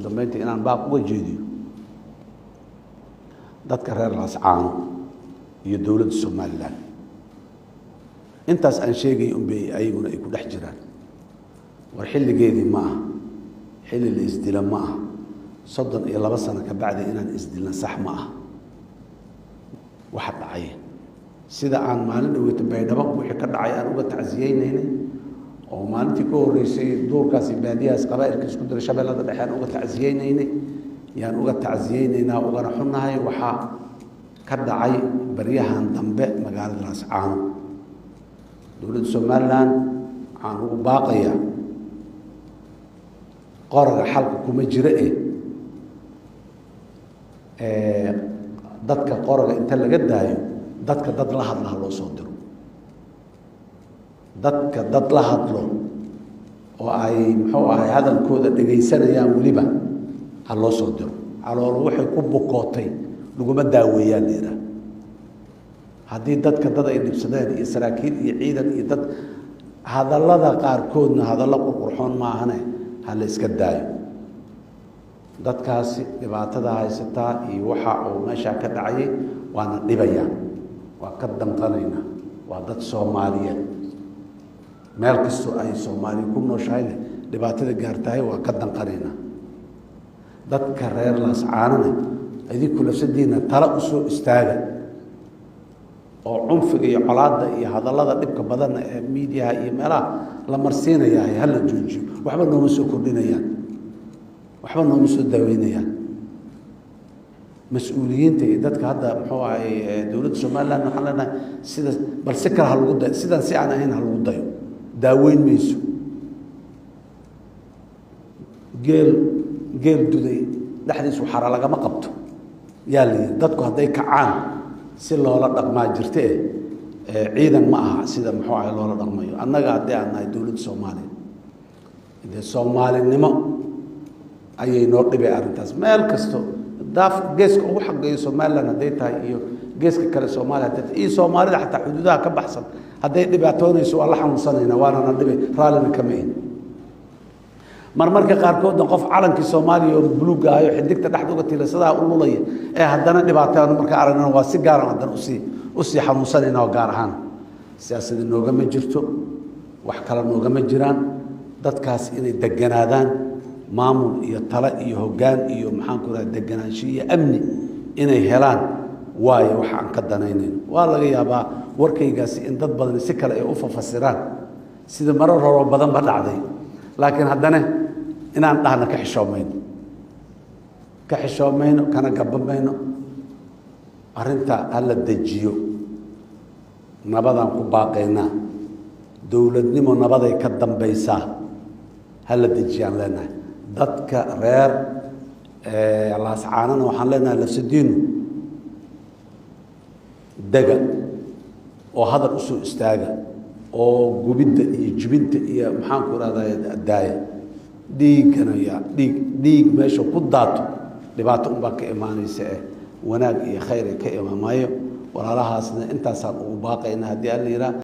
dambeyntii inaan baaq uga jeediyo dadka reer Laascaano iyo dowladda Soomaaliland intaas aan sheegay unbay ayaguna ay ku dhex jiraan war xilligeedii ma aha xilli la isdila ma aha 32 sano ka bacdi inaan isdilna sax ma aha waxa dhacay sida aan maalin dhaweeyta baydhabo wixii ka dhacay aan uga tacsiyeynay oo maalintii ka horeysay doorkaasi baadiyaas qabaa'ilka isku dira shabeellada dhexe aan uga tacsiyeynay yaan uga tacsiyeynayna uga xunnahay waxa ka dhacay baryahan dambe magaalada Laascaano dowladda Soomaaliland aan ugu baaqaya qoraga xalka kuma jira dadka qoraga inta laga daayo dadka dad la hadla loo soo diro dadka dad la hadlo oo ay muxuu ahay hadalkooda dhageysanayaan waliba ha loo soo diro calool waxay ku bukootay laguma daaweeyaan leeyahay haddii dadka dad ay dhibsadeen iyo saraakiil iyo ciidan iyo dad hadallada qaarkoodna hadallo qurxoon ma ahane ha la iska daayo dadkaasi dhibaatada haysataa iyo waxa uu meesha ka dhacay waana dhibayaan waa ka damqanayna waa dad Soomaaliyeed meel kastoo ay Soomaali ku nooshahay dhibaatada gaartay waa ka damqanayna dadka reer Laascaano idinku lafsadiina tala u soo istaaga oo cunfiga iyo colaadda iyo hadallada dhibka badan ee media iyo meelaha la marsiinayaa hal la joojiyo waxba nooma soo kordhinayaan waxba nooma soo daaweynayaan mas'uuliyiinta iyo dadka hadda muxuu ahay dowladda Soomaaliland waxaan leenahay sida bal si kale ha lagu dayo sidan si aan ahayn ha lagu dayo daaweyn mayso geel duday dhaxdiisu xara lagama qabto yaa leeyahay dadku hadday kacaan si loola dhaqmaa jirtay ciidan ma aha sida muxuu ahay loola dhaqmayo annaga haddii aan nahay dowladda Soomaaliya idin Soomaalinimo ayay noo dhibay arrintaas meel kasto daaf geeska ugu xaqeeyo Soomaaliland hadday tahay iyo geeska kale Soomaaliya hadday iyo Soomaalida xataa xuduudaha ka baxsan hadday dhibaatoonayso waa la xanuunsanayna waana na dhibay raalina kama ahin marmarka qaarkood qof calankii Soomaaliya oo buluuga ah xidigta dhaxda uga tiilasada u lulaya ee haddana dhibaataan marka aragnaa waa si gaar ah haddana u sii xanuunsanayna oo gaar ahaan siyaasadda nooga ma jirto wax kale nooga ma jiraan dadkaas inay deganaadaan maamul iyo tala iyo hoggaan iyo maxaan ku raad deganaansho iyo amni inay helaan waayo waxa aan ka danaynayn waa laga yaabaa warkaygaasi in dad badan si kale ay u fafasiraan sida marar hore badan ba dhacday laakiin haddana inaan dhahna ka xishoomayno kana gabamayno arrinta alla dejiyo nabadaan ku baaqaynaa dowladnimo nabaday ka dambaysaa hala dejiyaan leenahay dadka reer Laascaanana waxaan leenahay lafsadiinu dega oo hadal u soo istaaga oo gubidda iyo jibinta iyo maxaan ku raadayay daaya dhiig meesha ku daato dhibaato un baa ka imaanaysa wanaag iyo khayr ka imaamayo walaalahaasna intaasaan ugu baaqaynaa haddii alla yiraahdo